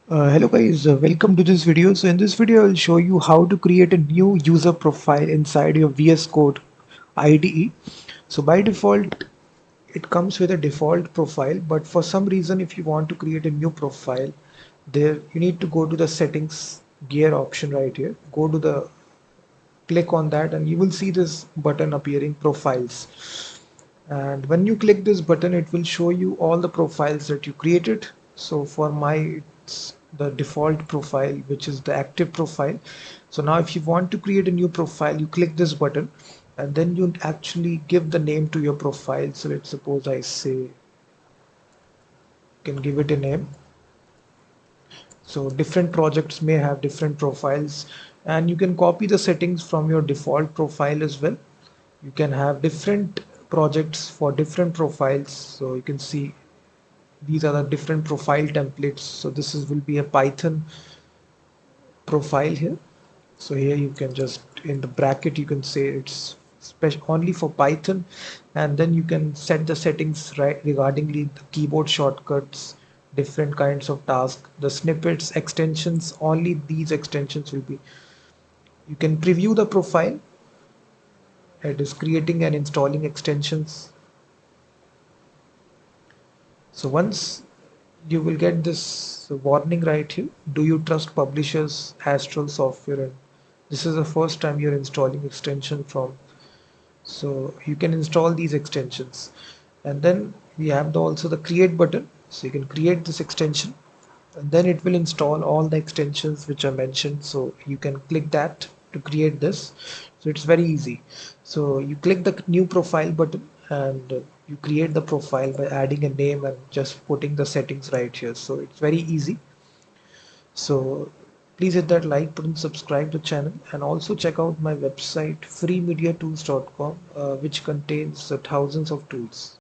Hello guys, welcome to this video. So in this video I'll show you how to create a new user profile inside your VS Code IDE. So by default it comes with a default profile, but for some reason if you want to create a new profile, there you need to go to the settings gear option right here. Go to the click on that and you will see this button appearing, profiles. And when you click this button it will show you all the profiles that you created. So for my it's the default profile, which is the active profile. So now if you want to create a new profile, you click this button and then you actually give the name to your profile. So let's suppose I say, you can give it a name. So different projects may have different profiles, and you can copy the settings from your default profile as well. You can have different projects for different profiles. So you can see these are the different profile templates. So this is will be a Python profile here. So here you can just in the bracket you can say it's special only for Python, and then you can set the settings right regarding the keyboard shortcuts, different kinds of tasks, the snippets, extensions. Only these extensions will be. You can preview the profile. It is creating and installing extensions. So once you will get this warning right here, do you trust publishers Astral software? And this is the first time you're installing extension from, so you can install these extensions. And then we have also the create button, so you can create this extension and then it will install all the extensions which I mentioned. So you can click that to create this. So it's very easy. So you click the new profile button and you create the profile by adding a name and just putting the settings right here. So it's very easy. So please hit that like button, subscribe to the channel, and also check out my website freemediatools.com, which contains thousands of tools.